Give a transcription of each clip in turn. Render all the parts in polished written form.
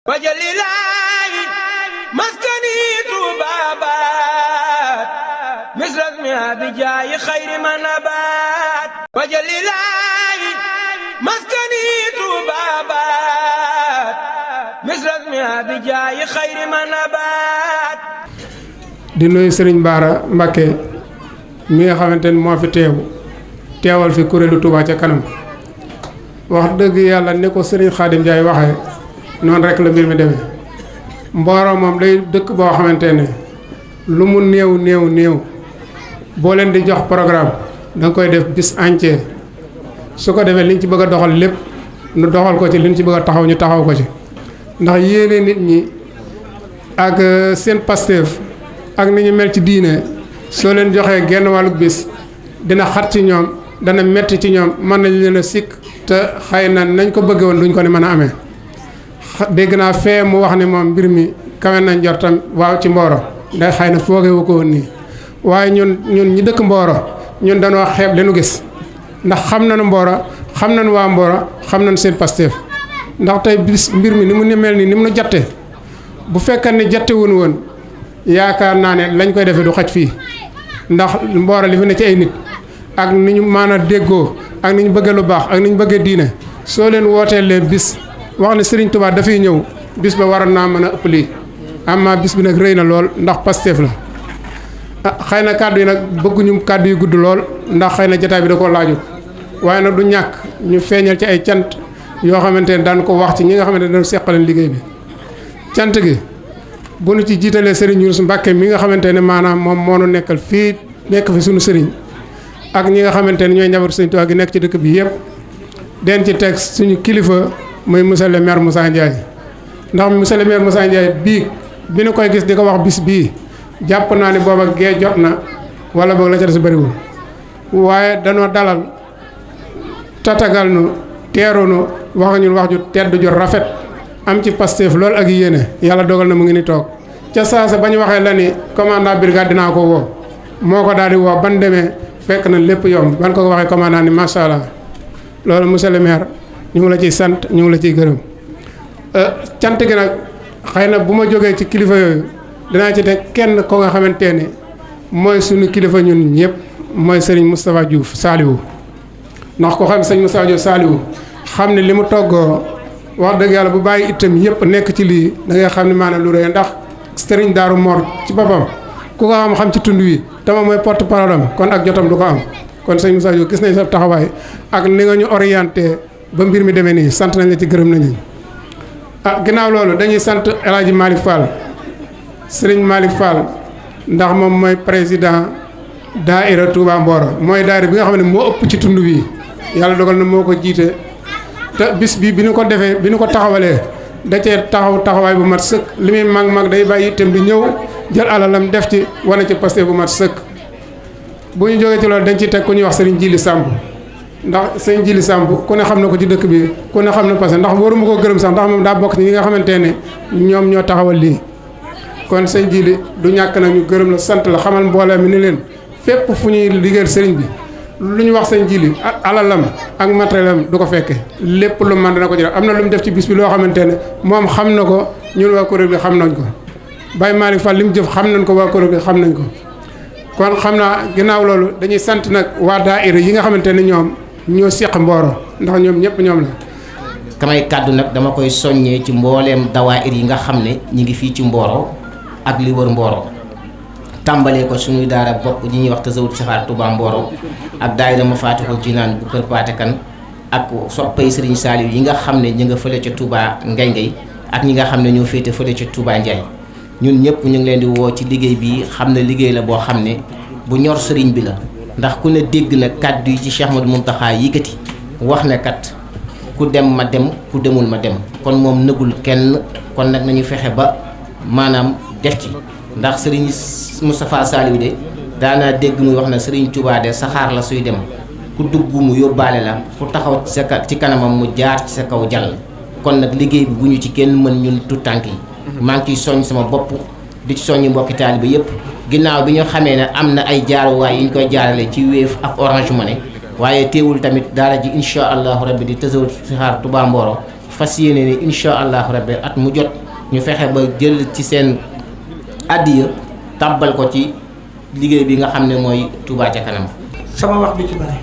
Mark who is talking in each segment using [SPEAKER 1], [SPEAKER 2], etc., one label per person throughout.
[SPEAKER 1] wajalilaayi maskani tuubaabaat misras mi abijaayi xayri manabaat wajalilaayi maskani tuubaabaat misras mi abijaayi xayri manabaat.
[SPEAKER 2] di nuyu Serigne Bara Mbacké mi nga xamante ni moo fi teewal fi kuréelu Touba ca kanam wax dëgg yàlla ni ko Serigne Khadim Ndiaye waxee noonu rek la mbir mi demee Mboro moom day dëkk boo xamante ne lu mu néew boo leen di jox programme danga koy def bis entier su ko defee liñ ci bëgg a doxal lépp nu doxal ko ci liñ ci bëgg a taxaw ñu taxaw ko ci ndax yéene nit ñi ak seen Pastef ak ni ñu mel ci diine soo leen joxee genn wàllug bis dina xat ci ñoom dana metti ci ñoom mën nañ leen a sikk te xëy na nañ ko bëggee woon duñ ko ni mën a amee dégg naa fee mu wax ni moom mbir mi kawe nañ njortam waaw ci Mboro day xëy na foogewu ko woon nii waaye ñun ñi dëkk Mboro ñun dañoo xeeb li nu gis ndax xam nañu Mboro xam nañu waa Mboro xam nañu seen Pastef ndax tey bis mbir mi ni mu ni mel nii ni mu nu jatte bu fekkee ne jatte wuñu woon yaakaar naa ne lañ koy defee du xaj fii ndax Mboro li fi ne ci ay nit ak ni ñu mën a déggoo ak ni ñu bëggee lu baax ak ni ñu bëggee diine soo leen wooteelee bis wax ne Serigne Touba dafay ñëw bis ba waroon naa mën a ëpp lii amma bis bi nag rëy na lool ndax Pastef la xëy na kàddu yi nag bëgguñu kàddu yu gudd lool ndax xëy na jotaay bi da koo laajut waaye nag du ñàkk ñu feeñal ci ay cant yoo xamante ne daan ko wax ci ñi nga xamante ne dañu seqaleen liggéey bi cant gi bu nu ci jiitalee Serigne Youssou Mbacké mi nga xamante ne maanaam moom moo nu nekkal fii nekk fi suñu Serigne ak ñi nga xamante ne ñooy njabootu Serigne Touba gi nekk ci dëkk bi yëpp den ci teg suñu kilifa muy monsieur le maire Moussa Ndiaye ndax monsieur le maire Moussa Ndiaye bii bi nu koy gis di ko wax bis bii jàpp naa ne booba gee jot na wala boog la ca des bëriwul waaye danoo dalal tatagal nu teeru nu wax ñun wax ju tedd ju rafet am ci Pastef lool ak yéene yàlla dogal na mu ngi ni toog ca saasa ba ñu waxee la ni commandant brigade dinaa ko woo moo ko daal di woo ban demee fekk na lépp yomb ban ko waxee commandant ni macha allah loolu monsieur le maire ñu ngi la ciy sant ñu ngi la ciy gërëm cant gi nag xëy na bu ma jógee ci kilifa yooyu dinaa ci teg kenn ko nga xamante ne mooy suñu kilifa ñun ñëpp mooy Serigne Moustapha Diouf Saliou ndax ko xam Serigne Moustapha Diouf Saliou xam ne li mu toggoo wax dëgg yàlla bu bàyyi itam yëpp nekk ci lii da ngay xam ne maanaam lu rëy ndax Serigne Darou Mor ci boppam ku ko xam ci tund wi tama mooy porte parole am kon ak jotam du ko am kon Serigne Moustapha Diouf gis nañ sa taxawaay ak ni nga ñu orienté ba mbir mi demee nii sant nañ la ci gërëm nañu ginnaaw loolu dañuy sant El Hadj Malick Fall Serigne Malick Fall ndax moom mooy président daaira Touba Mboro mooy daaira bi nga xam ne moo ëpp ci tund wi yàlla dogal na moo ko jiite te bis bi bi ñu ko defee bi ñu ko taxawalee da cee taxawaay bu mat sëkk li muy mag day bàyyi itam di ñëw jël alalam def ci wane ci Pastef bu mat sëkk bu ñu jógee ci loolu dañ ciy teg ku ñuy wax Serigne Djili Samb ndax sëñ Jili Samb ku ne xam na ko ci dëkk bi ku ne xam na parce que ndax waruma ko gërëm sax ndax moom daa bokk ci ñi nga xamante ne ñoom ñoo taxawal lii kon sëñ Jili du ñàkk nag ñu gërëm la sant la xamal mbooloo mi ni leen fépp fu ñuy liggéeyal sëriñ bi lu ñu wax sëñ Jili alalam ak matérielam du ko fekke lépp lu man dana ko ci def am na lu mu def ci bis bi loo xamante ne moom xam na ko ñun waa kuréel gi xam nañ ko Baye Malick Fall li mu jëf xam nañ ko waa kuréel gi xam nañ ko kon xam naa ginnaaw loolu dañuy sant nag waa daayira yi nga xamante ne ñoo seq Mboro ndax ñoom ñëpp ñoom la.
[SPEAKER 3] kamay kàddu nag dama koy soññee ci mbooleem dawaayir yi nga xam ne ñi ngi fii ci Mboro ak li wër Mboro tàmbalee ko suñuy daara bopp ñi ñuy wax Tazawudu Saxaar Touba Mboro ak daayira Mafatihul Jinaan bu Kër Paate Kan ak soppay Serigne Saliou yi nga xam ne ñi nga fële ca Touba Ngay ak ñi nga xam ne ñoo féete fële ca Touba Ndiaye ñun ñëpp ñu ngi leen di woo ci liggéey bi xam ne liggéey la boo xam ne bu ñor sëriñ bi la. ndax ku ne dégg na kàddu yi ci Cheikh Ahmadou Mountakha yëkkati wax ne kat ku dem ma dem ku demul ma dem kon moom nëgul kenn kon nag nañu fexe ba maanaam def ci ndax Serigne Moustapha Saliou de daanaa dégg muy wax na Serigne Touba de saxaar la suy dem ku dugg mu yóbbaale la ku taxaw ci kanamam mu jaar ci sa kaw jàll kon nag liggéey bi bu ñu ci kenn mën ñun tout tànk yi maa ngi ciy soññ sama bopp di ci soññi mbokki taaliba yëpp ginnaaw bi ñu xamee ne am na ay jaaruwaay yu ñu koy jaarale ci Wave ak Orange Money waaye teewul tamit daara ji incha allahu rabbi di Tazawudu Saxaar Touba Mboro fas yéene ni incha allahu rabbi at mu jot ñu fexe ba jël ci seen addiya tàbbal ko ci liggéey bi nga xam ne mooy Touba ca kanam.
[SPEAKER 4] sama wax bi ci bari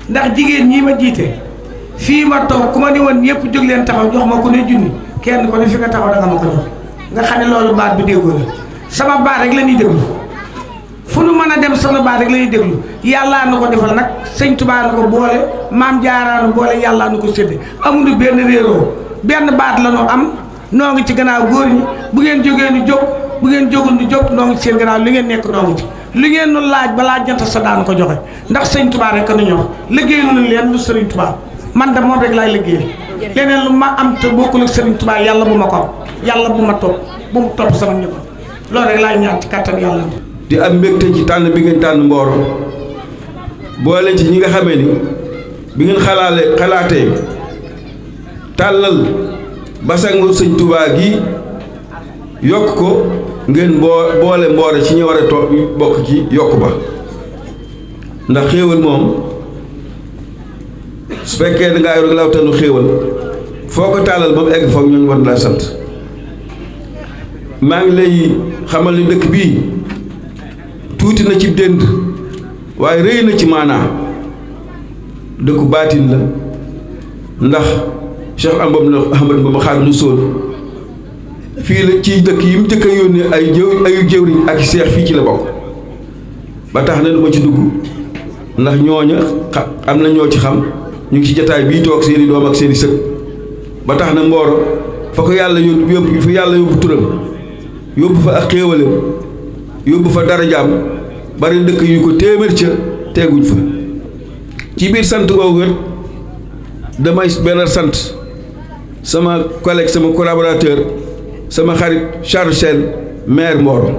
[SPEAKER 4] ndax jigéen ñi ma jiite fii ma toog ku ma ni woon ñëpp jóg leen taxaw jox ma ku ne junni kenn ko ne fi nga taxaw da nga ma ko jox nga xam ne loolu baat bi déggoo la sama baat rek la ñuy déglu fu nu mën a dem sama baat rek la ñuy déglu yàllaa nu ko defal nag sëñ Tuubaa nu ko boole maam Jaara nu boole yàllaa nu ko sédde amuñu benn réeroo benn baat la nu am noo ngi ci gannaaw góor ñi bu ngeen jógee nu jóg bu ngeen jógul nu jóg noo ngi ci seen gannaaw li ngeen nekk noo ngi ci li ngeen nu laaj balaa jant sa daan ko joxe ndax sëñ Tuubaa rek nu ñor liggéeyal nu leen lu sëriñ Tuubaa man de moom rek laay liggéeyal leneen lu ma am te bokkul ak sëriñ Tuubaa yàlla bu ma ko am yàlla bu ma topp bu mu topp sama ñëpp loolu rek laay ñaan ci kàttan yàlla.
[SPEAKER 5] di am mbégte ci tànn bi ngeen tànn Mboro boole ci ñi nga xamee ni bi ngeen xalaatee tàllal basangu sëñ Tuubaa gi yokk ko ngeen boole Mboro ci ñi war a bokk ci yokk ba ndax xéewal moom su fekkee da ngaa yor lawtanu xéewal foo ko tàllal ba mu egg foog ñooñu war laa sant maa ngi lay xamal ni dëkk bii tuuti na ci dënd waaye rëy na ci maanaa dëkku baatin la ndax Cheikh Ahmad Bamba Xaadimu Rasuul fii la ci dëkk yi mu njëkk a yónnee ayu jëwriñ ak seex fii ci la bokk ba tax na du ma ci dugg ndax ñooña am na ñoo ci xam ñu ngi ci jataay bii toog seeni doom ak seeni sët ba tax na Mboro fa ko yàlla yóbbu fa yàlla yóbbu turam yóbbu fa ak xéewaleem yóbbu fa darajaam bari dëkk yu ko téeméer ca teeguñ fa ci biir sant googu damay benn sant sama collègue sama collaborateur sama xarit Charles Sène maire Mboro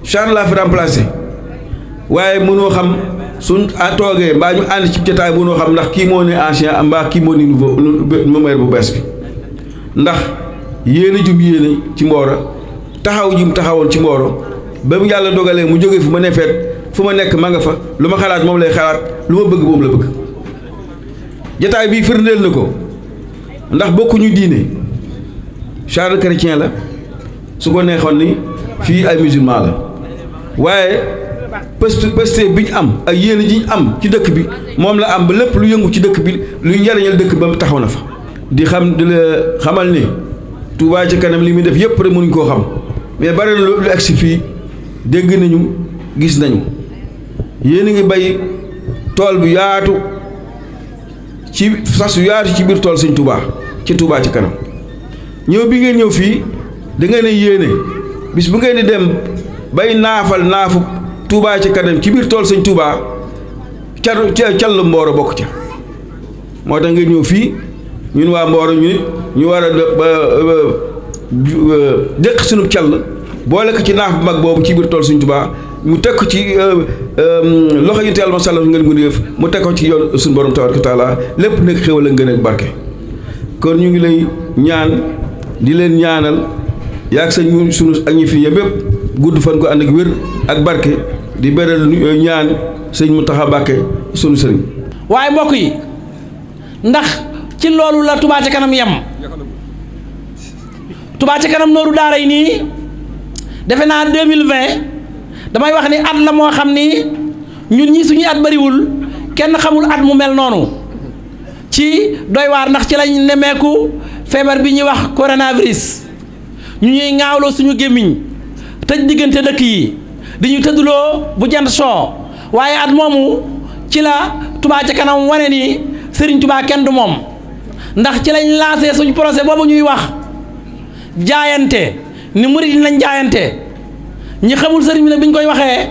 [SPEAKER 5] Charles laa fi remplacé waaye mënoo xam suñ toogee mbaa ñu ànd ci jotaay mënoo xam ndax kii moo ne ancien mbaa kii moo ni nouveau maire bu bees bi ndax yéene jum yéene ci Mboro taxaw jum taxawoon ci Mboro ba mu yàlla dogalee mu jógee fu ma ne feet fu ma nekk ma nga fa lu ma xalaat moom lay xalaat lu ma bëgg moom la bëgg jotaay bii firndeel na ko ndax bokkuñu diine Charles chrétien la su ko neexoon ni fii ay musulman la waaye pëste bi ñu am ak yéene ji ñu am ci dëkk bi moom la am ba lépp lu yëngu ci dëkk bi luy njariñal dëkk ba taxaw na fa di la xamal ni Touba ca kanam li muy def yëpp rek mënuñ koo xam mais bari na lu egsi fii dégg nañu gis nañu yéen a ngi bay tool bu yaatu ci sas yu yaatu ci biir tool sëñ Touba ci Touba ca kanam ñëw bi ngeen ñëw fii da ngeen a yéene bis bu ngeen di dem bay naafu Touba ca kanam ci biir tool sëñ Touba callu Mboro bokk ca moo tax ngeen ñëw fii ñun waa Mboro ñu nit ñu war a dëkk sunu call boole ko ci naaf bu mag boobu ci biir tool sëñ Touba mu teg ko ci loxo yu teel ma sàlla ngeen gu def mu teg ko ci yoon suñu borom tabaaraka taala lépp nekk xéwal a ngeen ak barke kon ñu ngi lay ñaan di leen ñaanal yaag sëñ sunu ak ñi fi yëpp gudd fan ko ànd ak wér ak barke di beral ñaan sëñ Mountakha Mbacké sunu sëriñ.
[SPEAKER 6] waaye mbokk yi ndax ci loolu la Touba ca kanam yem Touba ca kanam nooru daara yi nii defe naa 2020 damay wax ni at la moo xam ni ñun ñi suñuy at bariwul kenn xamul at mu mel noonu ci doy waar ndax ci lañ nemmeeku feebar bi ñuy wax coronavirus ñu ñuy ŋaawloo suñu gémmiñ tëj diggante dëkk yi di ñu tëdduloo bu jant soo waaye at moomu ci la Touba ca kanam wane ni Serigne Touba kenn du moom ndax ci lañ lancé suñu projet boobu ñuy wax jaayante ni murid yi lañ jaayante ñi xamul sëriñ bi nag bi ñu koy waxee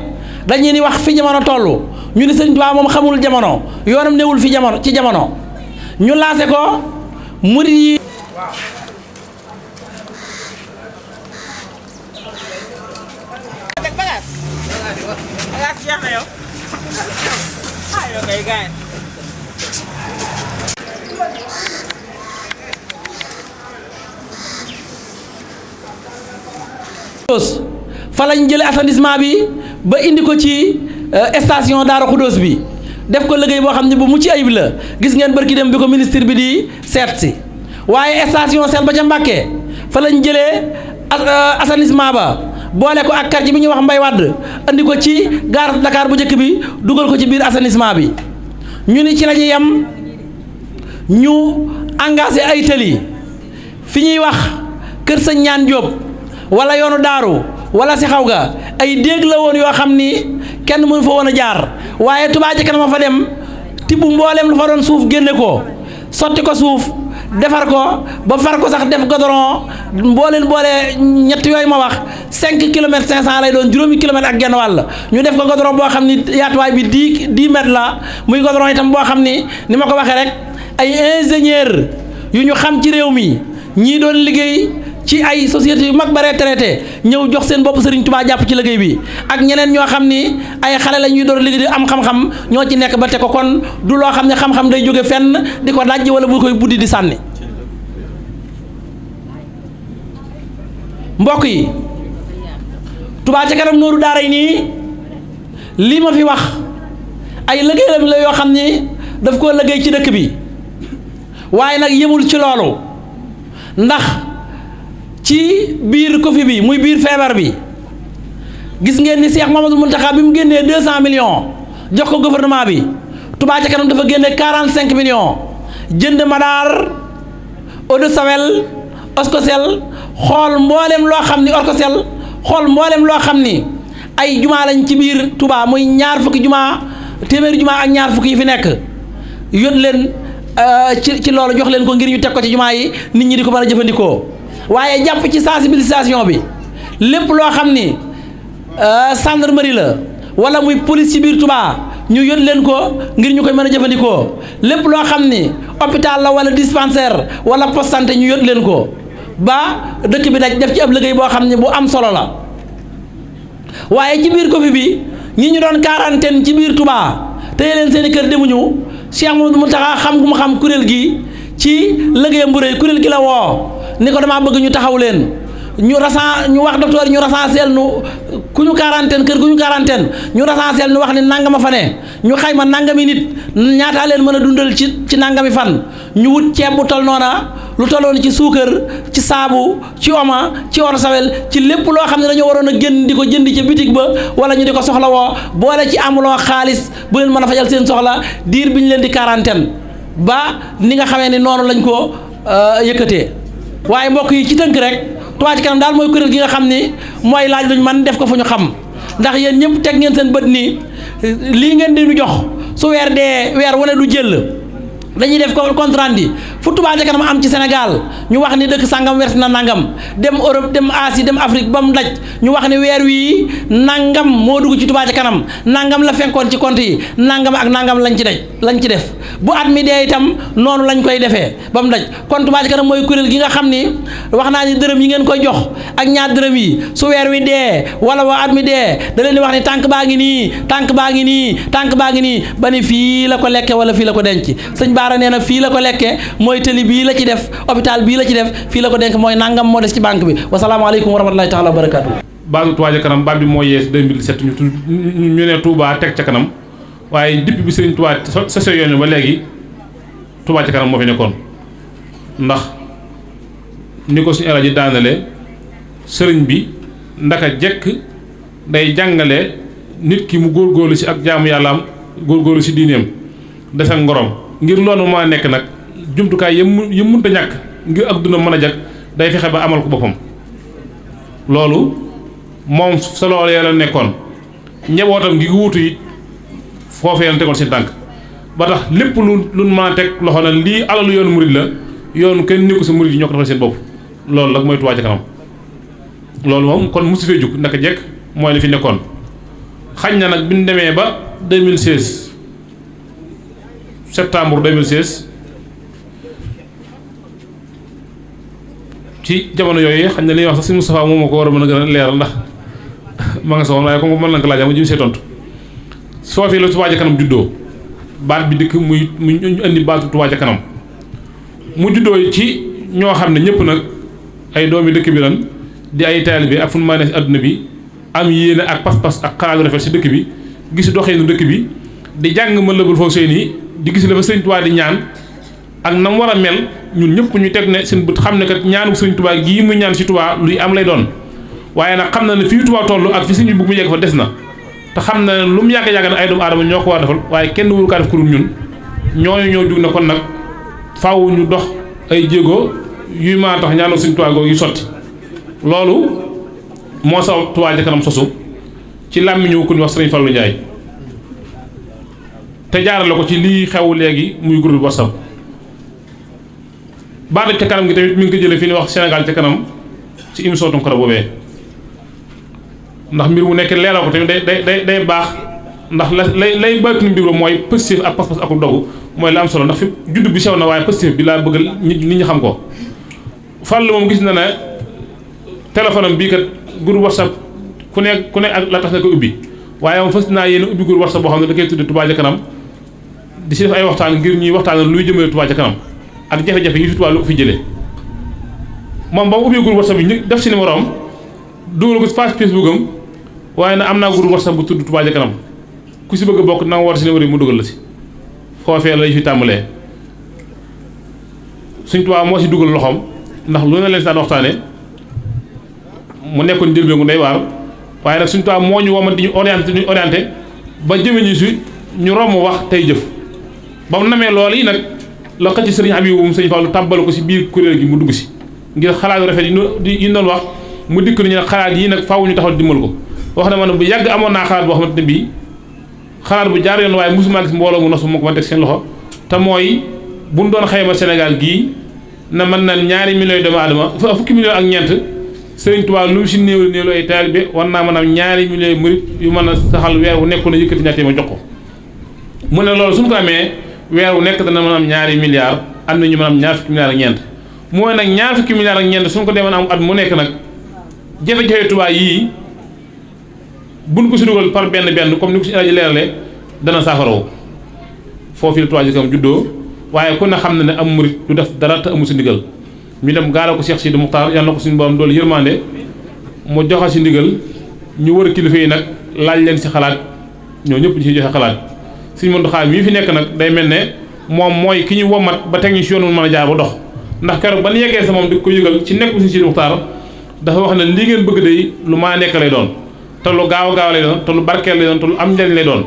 [SPEAKER 6] dañuy ni wax fi jamono toll ñu ni Serigne Touba moom xamul jamono yoonam newul fi jamono ci jamono ñu lancé ko murid yi. fa lañ jëlee assainissement bi ba indi ko ci station Daara Khoudoss bi def ko liggéey boo xam ne bu mucc ayib la gis ngeen barki dem bi ko ministre bi di seet si waaye station sel ba ca Mbàkke fa lañ jëlee assainissement ba boole ko ak quartier bi ñuy wax Mbay Wàdd andi ko ci gare Dakar bu njëkk bi dugal ko ci biir assainissement bi ñu ni ci la ñuy yem ñu engagé ay tëli fi ñuy wax kër Sëñ Ñaan Jóob wala yoonu daaru wala si xaw ga ay déeg la woon yoo xam ni kenn mënu fa woon a jaar waaye Touba Ca Kanam fa dem tibb mbooleem lu fa doon suuf génne ko sotti ko suuf defar ko ba far ko sax def goudron boole ñett yooyu ma wax 5 kilomètres 500 lay doon juróomi kilomètres ak genn wàll ñu def ko goudron boo xam ni yaatuwaay bi 10 mètres la muy goudron itam boo xam ni ma ko waxee rek ay ingénieur yu ñu xam ci réew mi ñii doon liggéey ci ay sociétés yu mag ba retraité ñëw jox seen bopp Serigne Touba jàpp ci liggéey bi ak ñeneen ñoo xam ni ay xale la ñuy door liggéey di am xam-xam ñoo ci nekk ba te ko kon du loo xam ne xam-xam day jóge fenn di ko dajji wala bu koy buddi di sànni mbokk yi Touba Ca Kanam nooru daara yi nii lii ma fi wax ay liggéeyam la yoo xam ni daf koo liggéey ci dëkk bi waaye nag yemul ci loolu ndax ci biir Covid bi muy biir feebar bi gis ngeen ni Cheikh Mamadou Mountakha bi mu génnee 200 millions jox ko gouvernement bi Touba Ca Kanam dafa génne 45 millions jënd madaar eau de Javel Oscosel xool mboolem loo xam ni Orcosel xool mboolem loo xam ni ay jumaa lañ ci biir Touba muy ñaar fukki jumaa téeméeri jumaa ak ñaar fukki yi fi nekk yót leen ci loolu jox leen ko ngir ñu teg ko ci jumaa yi nit ñi di ko mën a jëfandikoo waaye jàpp ci sensibilisation bi lépp loo xam ni gendarmerie la wala muy police ci biir Touba ñu yót leen ko ngir ñu koy mën a jëfandikoo lépp loo xam ni hôpital la wala dispensaire wala poste santé ñu yót leen ko ba dëkk bi daj def ci ab liggéey boo xam ne bu am solo la waaye ci biir Covid bi ñi ñu doon quarantaine ci biir Touba téye leen seen i kër demuñu Cheikh Mamadou Mountakha xam gu mu xam kuréel gi ci liggéeyam bu rëy kuréel gi la woo ni ko damaa bëgg ñu taxaw leen ñu wax docteur ñu recensel nu ku ñu quarantaine kër gu ñu quarantaine ñu recensel nu wax ni nangama fa ne ñu xayma nangami nit ñaataa leen mën a dundal ci nangami fan ñu wut ceeb bu tol noona lu tolloon ci suukar ci saabu ci oma ci eau de Javel ci lépp loo xam ne dañoo waroon a génn di ko jënd ci bitig ba wala ñu di ko soxla woo boole ci amuloo xaalis bu leen mën a fajal seen soxla diir bi ñu leen di quarantaine ba ni nga xamee ni noonu lañ ko yëkkatee waaye mbokk yi ci tënk rek Touba Ca Kanam daal mooy kuréel gi nga xam ni mooy laaj luñ man def ko fu ñu xam ndax yéen ñëpp teg ngeen seen bët nii lii ngeen di ñu jox su weer dee weer wane du jël dañuy def compte rendu fu Touba Ca Kanam am ci Sénégal ñu wax ni dëkk sàngam wers na nangam dem Europe dem Asie dem Afrique ba mu daj ñu wax ni weer wii nangam moo dugg ci Touba Ca Kanam nangam la fenkoon ci compte yi nangam ak nangam lañ ci def bu at mi dee itam noonu lañ koy defee ba mu daj kon Touba Ca Kanam mooy kuréel gi nga xam ni wax naa ni dërëm yi ngeen koy jox ak ñaar dërëm yi su weer wi dee wala waa at mi dee da leen di wax ni tànk baa ngi nii tànk baa ngi nii tànk baa ngi nii ba ni fii la ko lekke wala fii la ko denc sëñ Baara nee na fii la ko lekke mooy tëli bii la ci def hôpital bii la ci def fii la ko denk mooy nangam moo des ci banque bi wasalaamaaleykum wa rahmatulahi taala wa barakaatu.
[SPEAKER 7] base Touba Ca Kanam baat bi moo yees 2017 ñu ne Touba teg ca kanam waaye depuis bi Serigne Touba sa yoon ba léegi Touba Ca Kanam moo fi nekkoon ndax ni ko suñu rajo daanale sëriñ bi ndaka jekk day jàngale nit ki mu góorgóorlu si ak jaamu yàllaam góorgóorlu si diineem def ak ngorom ngir loolu moo nekk nag jumtukaay yëm mënta ñàkk ngir ak dundam mën a jag day fexe ba amal ko boppam loolu moom sa loolu yàlla nekkoon njabootam gi wuutu it foofee la tegoon seen tànk ba tax lépp lu mën a teg loxo na lii alalu yoonu murid la yoonu kenn ni ko sa murid yi ñoo ko defal seen bopp loolu nag mooy Touba Ca Kanam loolu moom kon mosu fee jug naka jekk mooy li fi nekkoon xañ na nag bi ñu demee ba 2016 septembre 2016 ci jamono yooyu xañ na li ñuy wax sax si Moustapha moom moo ko war a mën a gën a leeral ndax ma nga soxla waaye comme mën na ko laaj ma jëm see tontu foofii la Touba Ca Kanam juddoo baat bi dikk mu ñu indi baatu Touba Ca Kanam mu juddoo ci ñoo xam ne ñëpp nag ay doomi dëkk bi lan di ay taalibe ak fu nu maa ne si adduna bi am yéene ak pas-pas ak xalaat yu rafet si dëkk bi gis doxeenu dëkk bi di jàng Matlabul Fawzayni di gis la fa Sëriñ Tuubaa di ñaan ak na mu war a mel ñun ñëpp ñu teg ne seen bët xam ne kat ñaanu Sëriñ Tuubaa gii muy ñaan si Tuubaa luy am lay doon waaye nag xam na ne fii Tuubaa toll ak fi sëñ bi bu mu yegg fa des na te xam na ne lu mu yàgg-yàgg na ay doomu aadama ñoo ko war defal waaye kenn wuru kaa def kurum ñun ñooñu ñoo jug na kon nag faaw ñu dox ay jéego yuy maa tax ñaanu Sëriñ Tuubaa googu yu sotti loolu moo sabab Touba ca kanam sosu ci làmmiñu ku ñu wax Sëriñ Fallou Ndiaye te jaarale ko ci lii xew léegi muy groupe WhatsApp baatu ca kanam gi tamit mi ngi ko jëlee fi ni wax Sénégal ca kanam ci émission Tounkara boobee ndax mbir mu nekk leeral ko tamit day baax ndax lay baytu mbir mooy positif ak pas-pas ak dogu mooy la am solo ndax fi judd bi sew na waaye positif bi laa bëgg nit ñi xam ko Fall moom gis na ne téléphone am bii kat groupe WhatsApp ku ne ak la tax nga ko ubbi waaye moom fas naa yéen ubbi groupe WhatsApp boo xam ne da koy tudde Touba ca kanam di si def ay waxtaan ngir ñuy waxtaan luy jëmale Touba ca kanam ak jafe-jafe yi fi Touba lu ko fi jëlee moom ba mu ubbi groupe WhatsApp bi def si numéro am dugal ko si page Facebook am waaye nag am naa groupe WhatsApp bu tudd Touba ca kanam ku si bëgg a bokk na nga war si numéro yi mu dugal la si foofee lay fi tàmbalee Sëñ Touba moo si dugal loxoom ndax lu ne leen si daan waxtaane mu nekkoon njëlbéen gu day waar waaye nag Sëñ Touba moo ñu woman di ñu orienté ba jëme ñu si ñu romb wax tey jëf ba mu namee loolu yi nag la xëcc Sëriñ Abibu mu Sëñ Fallu tàbbal ko si biir kuréel gi mu dugg si ngir xalaat yu rafet yi doon wax mu dikk ñu ne xalaat yii nag faaw ñu taxaw dimbal ko wax na ma ne bu yàgg amoon naa xalaat boo xamante ne bii xalaat bu jaar yoon waaye mosuma gis mbooloo mu nos moo ko ma teg seen loxo te mooy buñ doon xayma Sénégal gii na mën na 2 millions doomu aadama fukki millions ak ñeent Sëriñ Tuubaa lu mu si néew ay taalibe war naa mën a am 2 millions murit yu mën a saxal weer wu nekk na yëkkati ñaatee ma jox ko mu ne loolu suñu ko amee weer wu nekk dana mën a am 2 milliards am na ñu mën a am 2 fukki milliards ak ñeent mooy nag 2 fukki milliards ak ñeent suñu ko demoon am at mu nekk nag jafe-jafe Tuubaa yii buñ ko si dugal par benn comme ni ko si rajo leerale dana saafarawu foofu la Touba ca kanam juddoo waaye ku ne xam na ne am murit du def dara te amul si ndigal ñu dem gaala ko Cheikh Sidi Muxtaar yàlla na ko suñu borom doolu yërmande mu joxe si ndigal ñu wër kilifa yi nag laaj leen si xalaat ñoo ñëpp ñu si joxe xalaat Sëriñ Muntaxaa mii fi nekk nag day mel ne moom mooy ki ñu womat ba teg ñu si yoon mën a jaar ba dox ndax keroog ba ñu yeggee sa moom di ko yëgal ci nekk si Sidi Muxtaar dafa wax ne li ngeen bëgg day lu maa nekk lay doon te lu gaaw lay doon te lu barkeel lay doon te lu am njariñ lay doon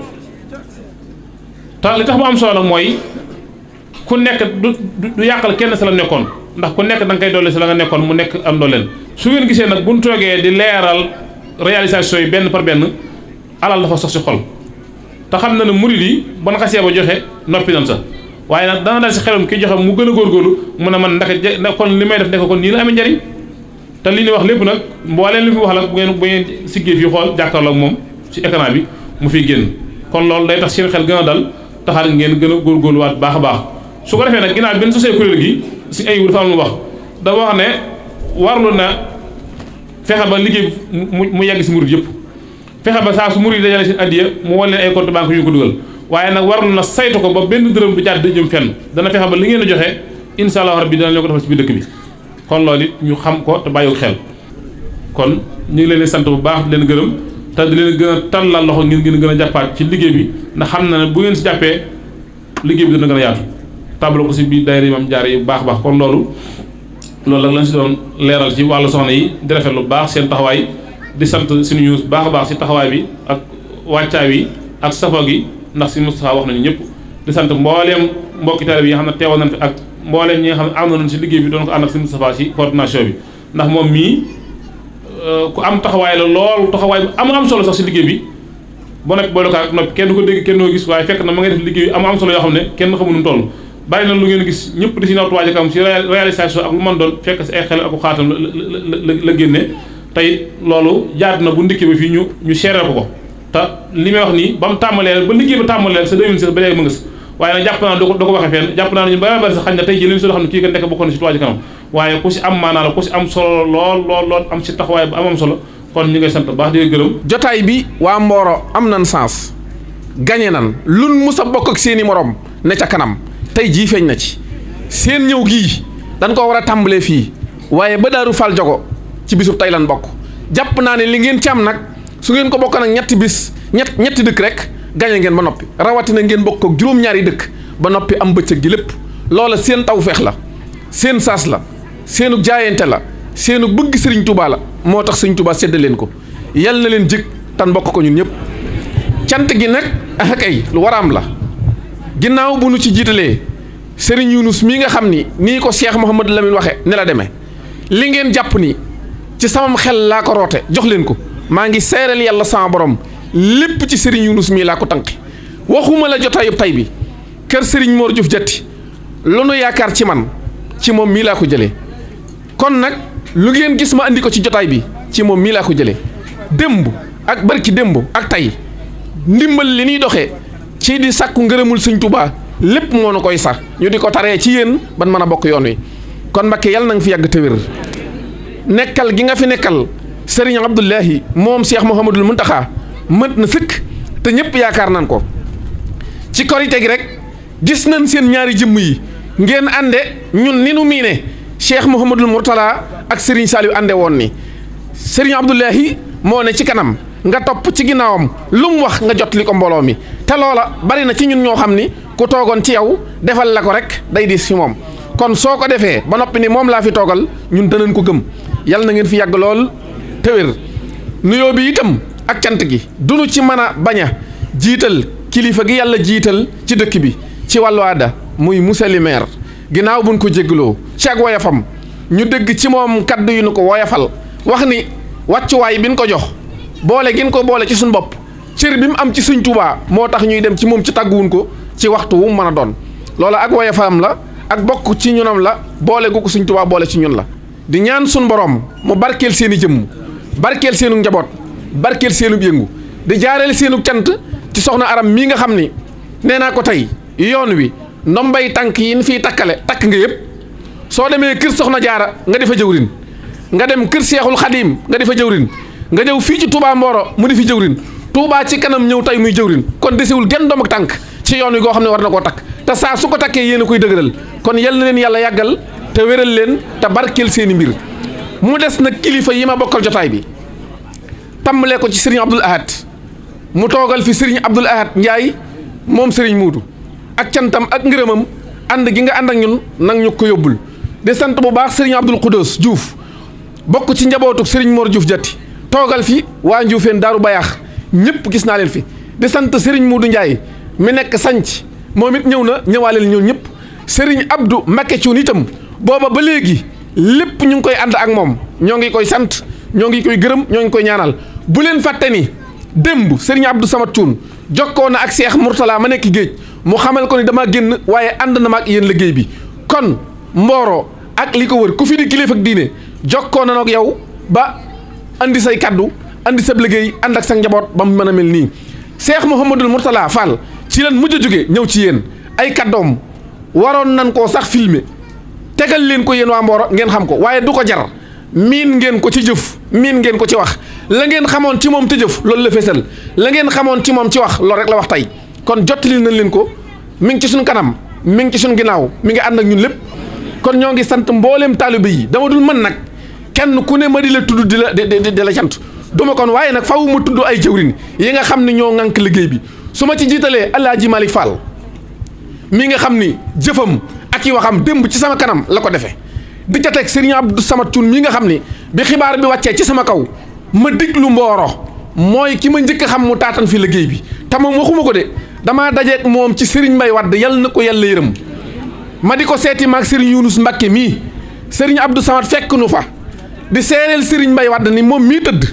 [SPEAKER 7] te li tax mu am solo nag mooy ku nekk du yàqal kenn sa la nekkoon ndax ku nekk da nga koy dolli sa la nga nekkoon mu nekk am dooleen su ngeen gisee nag buñ toogee di leeral réalisation yi benn par benn alal dafa sox si xol te xam na ne murid yi ba na xasee ba joxe noppi nan sa waaye nag dana dal si xelam ki joxe mu gën a góorgóorlu mu ne man ndaka kon li may def nekk kon nii la amee njariñ te li ñuy wax lépp nag mbooleen li fi wax la bu ngeen siggee fii xool jàkkaarloo ak moom ci écran bi mu fiy génn kon loolu day tax seen xel gën a dal taxaar ngeen gën a góorgóorluwaat baax a baax su ko defee nag ginnaaw benn sosee kuréel gi si ay dafa am lu wax dafa wax ne warlu na fexe ba liggéey mu yegg si murid yëpp fexe ba saa su murid dajale seen addiya mu wan leen ay compte banque yu ko dugal waaye nag warlu na saytu ko ba benn dërëm du jàdd jëm fenn dana fexe ba li ngeen a joxe insha Allah rabbi dana leen ko defal ci biir dëkk bi kon loolu it ñu xam ko te bàyyi ko xel kon ñu ngi leen di sant bu baax di leen gërëm te di leen gën a tàllal loxo ngir ngeen gën a jàppaat ci liggéey bi ndax xam na ne bu ngeen si jàppee liggéey bi dana gën a yaatu tablo ko si biir daayira Maam Jaara yi bu baax a baax kon loolu rek lañ si doon leeral ci wàllu soxna yi di rafet lu baax seen taxawaay di sant suñu ñuus baax a baax si taxawaay bi ak wàccaay wi ak safo gi ndax si Moustapha wax nañu ñëpp di sant mbooleem mbokki taalibe bi yi nga xam ne teewal nañ fi ak mbooleem ñi nga xam ne am nañu si liggéey bi doon ko ànd ak si Moustapha si coordination bi ndax moom mii ku am taxawaay la lool taxawaay bu am solo sax si liggéey bi boo nekk boole ko ak noppi kenn du ko dégg kenn doo gis waaye fekk na ma ngay def liggéey bi am solo yoo xam ne kenn xamul nu mu toll bari na lu ngeen gis ñëpp di si naw Touba ca kanam si réalisation ak lu mën doon fekk si ay xel ak xaatam la génne tey loolu jaadu na bu ndikki ba fii ñu seereel ko te li may wax nii ba mu tàmbalee ba liggéey ba tàmbalee sa 2016 ba léegi ma nga si waaye nag jàpp naa do ko waxee fenn jàpp naa ñu bari sax xañ na tey jii leen si loo xam ne kii ka nekk bokkoon na si Touba ca kanam waaye ku si am maanaa la ku si am solo lool am si taxawaay bu am solo kon ñu ngay sant baax di gërëm.
[SPEAKER 8] jotaay bi waa Mboro am nan sens gañe nan lun musa bokk ak seeni morom ne ca kanam tey jii feeñ na ci seen ñëw gii dañ ko war a tàmbalee fii waaye ba Daaru Fall Jogo ci bisub tey lan bokk jàpp naa ne li ngeen ci am nag su ngeen ko bokk nag ñetti dëkk rek gañe ngeen ba noppi rawatina ngeen bokk ak juróom-ñaari dëkk ba noppi am bëccëg gi lépp loola seen tawfeex la seen saas la seenu jaayante la seenu bëgg sëriñ Touba la moo tax sëriñ Touba sedd leen ko yal na leen jëg tan bokk ko ñun ñëpp cant gi nag kay lu waraam la ginnaaw bu nu ci jiitalee sëriñ Yunus mii nga xam ni nii ko Cheikh Mouhamadou Lamine waxe ne la demee li ngeen jàpp ni ci samam xel laa ko roote jox leen ko maa ngi seeral yàlla sama borom lépp ci sëriñ Yunus mii laa ko tànqi waxuma la jotaayub tay bi kër sëriñ Mor Diouf Jatti lu nu yaakaar ci man ci moom mii laa ko jëlee kon nag lu ngeen gis ma andi ko ci jotaay bi ci moom mii laa ko jëlee démb ak barki démb ak tay ndimbal li ñuy doxee ci di sàkku ngërëmul sëñ Touba lépp moo na koy sax ñu di ko taree ci yéen ban mën a bokk yoon wi kon Mbakke yàlla na nga fi yàgg te wér nekkal gi nga fi nekkal sëriñ Abdullahi moom Cheikh Mouhamadul Muntaxa mët na sëkk te ñëpp yaakaar nan ko ci korite gi rek gis nañ seen ñaari jëmm yi ngeen ànde ñun ni nu miine Cheikh Mouhamadul Mourtala ak sëriñ Saliou ànde woon ni sëriñ Abdullahi moo ne ci kanam nga topp ci ginnaawam lu mu wax nga jot li ko mbooloo mi te loola bari na ci ñun ñoo xam ni ku toogoon ci yow defal la ko rek day dis ci moom kon soo ko defee ba noppi ni moom laa fi toogal ñun danañ ko gëm yàlla na ngeen fi yàgg lool te wér nuyoo bi itam ak cant gi duñu ci mën a bañ a jiital kilifa gi yàlla jiital ci dëkk bi ci wàllu aada muy monsieur le maire ginnaaw buñ ko jéggaloo ci ak woyafam ñu dégg ci moom kaddu yu nu ko woyafal wax ni wàccuwaay bi ñu ko jox boole gin ko boole ci suñ bopp cër bi mu am ci Sëñ Tuubaa moo tax ñuy dem ci moom ci tàgguwun ko ci waxtu wu mu mën a doon loola ak woyafam la ak bokk ci ñunam la boole gu ko Sëñ Tuubaa boole ci ñun la di ñaan suñ borom mu barkeel seen i jëmm barkeel seenu njaboot barkeel seenu yëngu di jaareel seenu cant ci soxna aram mii nga xam ni nee naa ko tey yoon wi ndombay tànk yi ñu fiy takkale takk nga yëpp soo demee kër soxna jaara nga defa jëwrin nga dem kër seexul xadiim nga defa jëwrin nga ñëw fii ci Touba Mboro mu di fi jëwrin Touba ci kanam ñëw tey muy jëwrin kon desewul genn doom ak tànk ci yoon wi goo xam ne war na koo takk te saa su ko takkee yéen a koy dëgëral kon yal na leen yàlla yàggal te wéral leen te barkeel seeni mbir mu des nag kilifa yi ma bokkal jotaay bi tàmbalee ko ci Serigne Abdoul Ahad mu toogal fi Serigne Abdoul Ahad Ndiaye moom Serigne Muudu ak cantam ak ngërëmam ànd gi nga ànd ak ñun nag ñu ko yóbbul di sant bu baax Serigne Abdoul Khoudous Diouf bokk ci njabootuk Serigne Mor Diouf Jatti toogal fi waa Njuufeen Daaru Bayaax ñëpp gis naa leen fi di sant Serigne Muudu Ndiaye mi nekk sanc moom it ñëw na ñëwaaleel ñëw ñëpp Serigne Abdou Mbacké Cuun itam booba ba léegi lépp ñu ngi koy ànd ak moom ñoo ngi koy sant ñoo ngi koy gërëm ñoo ngi koy ñaanal bu leen fàtte ni démb Serigne Abdou Samad Cuun jokkoo na ak Cheikh Mourtala ma nekk géej mu xamal ko ni dama génn waaye ànd na ma ak yéen liggéey bi kon Mboro ak li ko wër ku fi di kilifa ak diine jokkoo na ak yow ba andi say kaddu andi sa liggéey ànd ak sa njaboot ba mu mën a mel nii Cheikh Mouhamadul Mourtala Fall ci leen mujj a jóge ñëw ci yéen ay kaddoom waroon nan koo sax filmer tegal leen ko yéen waa Mboro ngeen xam ko waaye du ko jar miin ngeen ko ci jëf miin ngeen ko ci wax la ngeen xamoon ci moom te jëf loolu la feesal la ngeen xamoon ci moom ci wax loolu rek la wax tey kon jottali nañ leen ko mi ngi ci suñ kanam mi ngi ci suñ ginnaaw mi ngi ànd ak ñun lépp kon ñoo ngi sant mbooleem taalibe yi dama dul mën nag kenn ku ne ma di la tudd di la sant duma kon waaye nag faaw ma tudd ay jëwrin yi nga xam ne ñoo ŋànk liggéey bi su ma ci jiitalee Alaaji Malick Fall mi nga xam ni jëfam ak yi waxam démb ci sama kanam la ko defee di ca teg Serigne Abdou Samad Thioune mi nga xam ni bi xibaar bi wàccee ci sama kaw ma diglu Mboro mooy ki ma njëkk a xam mu taatan fi liggéey bi te moom waxuma ko de damaa dajeek moom ci Serigne Mbaye Wade yàlla na ko yàlla yërëm ma di ko seeti maag Serigne Younus Mbacké mii Serigne Abdou Samad fekk nu fa di seereel Serigne Mbaye Wade ni moom mii tëdd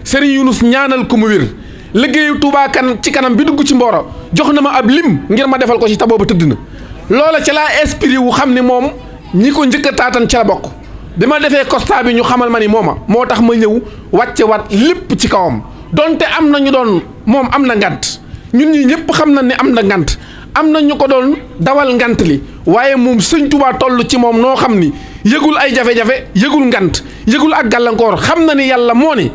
[SPEAKER 8] Serigne Younus ñaanal ko mu wér liggéeyu Touba kan ci kanam bi dugg ci Mboro jox na ma ab lim ngir ma defal ko ci te booba tëdd na loola ca laa esprit wu xam ne moom ñi ko njëkk a taatan ca la bokk bi ma defee constat bi ñu xamal ma ni mooma moo tax ma ñëw wàcce wat lépp ci kawam donte am na ñu doon moom am na ngant ñun ñi ñëpp xam na ne am na ngant am na ñu ko doon dawal ngant li waaye moom Sëñ Tuubaa toll ci moom noo xam ni yëgul ay jafe-jafe yëgul ngant yëgul ak gàllankoor xam na ni yàlla moo ni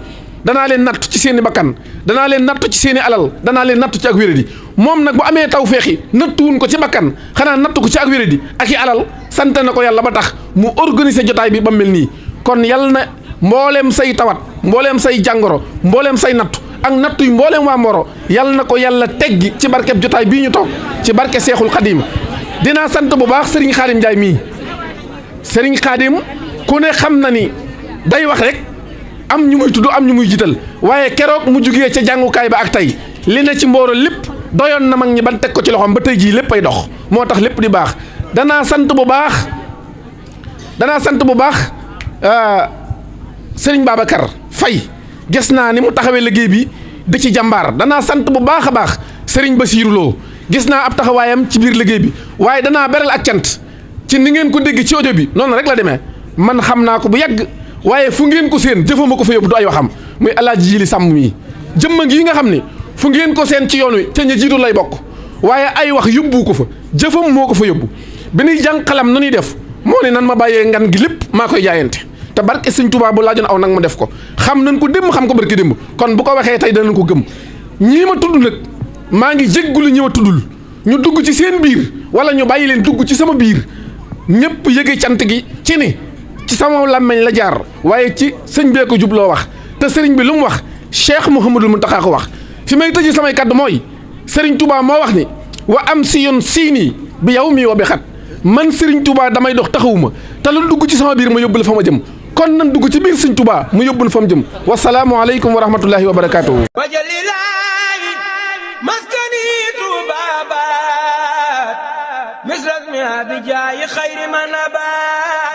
[SPEAKER 8] danaa leen nattu ci seen i bakkan danaa leen nattu ci seen i alal danaa leen nattu ci ak wéradi moom nag bu amee tawféexi nattuwun ko ci bakkan xanaa nattu ko ci ak wéradi ak i alal sant na ko yàlla ba tax mu organiser jotaay bi ba mel nii kon yàlla na mbooleem say tawat mbooleem say jàngoro mbooleem say nattu ak nattu yi mbooleem waa Mboro yàlla na ko yàlla teggi ci barkeb jotaay bii ñu toog ci barke Seexul Xadiim dinaa sant bu baax Serigne Xaadim Njaay mii Serigne Khadim ku ne xam na ni day wax rek am ñu muy tudd am ñu muy jiital waaye keroog mu jugee ca jàngukaay ba ak tey li ne ci Mboro lépp doyoon na mag ñi ban teg ko ci loxoom ba tey jii lépp ay dox moo tax lépp di baax danaa sant bu baax Serigne Babacar Faye gis naa ni mu taxawee liggéey bi da ci jàmbaar danaa sant bu baax a baax Serigne Bassirou Lo gis naa ab taxawaayam ci biir liggéey bi waaye danaa beral ak cant ci ni ngeen ko dégg ci audio bi noonu rek la demee man xam naa ko bu yàgg waaye fu ngeen ko seen jëfama ko fa yóbbu du ay waxam muy Alaaji Jili Sàmm mi jëmma ngi nga xam ne fu ngeen ko seen ci yoon wi te ña jiitu lay bokk waaye ay wax yóbbu ko fa jëfam moo ko fa yóbbu bi ñuy jànqalam nu ñuy def moo ne nan ma bàyyee ngan gi lépp maa koy jaayante te barke Sëñ Tuubaa bu laajoon aw nag ma def ko xam nañ ko démb xam ko barke démb kon bu ko waxee tey danañ ko gëm ñii ma tudd nag maa ngi jéggulu ñi ma tuddul ñu dugg ci seen biir wala ñu bàyyi leen dugg ci sama biir ñëpp yëge cant gi ci ni ci sama làmmeñ la jaar waaye ci sëñ bee ko jubloo wax te sëriñ bi lu mu wax Cheikh Mouhamadul Mountakha ko wax fi may tëji samay kaddu mooy sëriñ Touba moo wax ni wa am si yoon siinii bi yow mii wa bi xat man sëriñ Touba damay dox taxawuma te lu dugg ci sama biir ma yóbbu la fa ma jëm kon nan dugg ci biir sëriñ Touba mu yóbbu la fa ma jëm wasalaamu aleykum wa rahmatullahi wa barakaatuhu.
[SPEAKER 1] wajalilaayi maskani Touba baat misras mi abijaayi xayri man abaat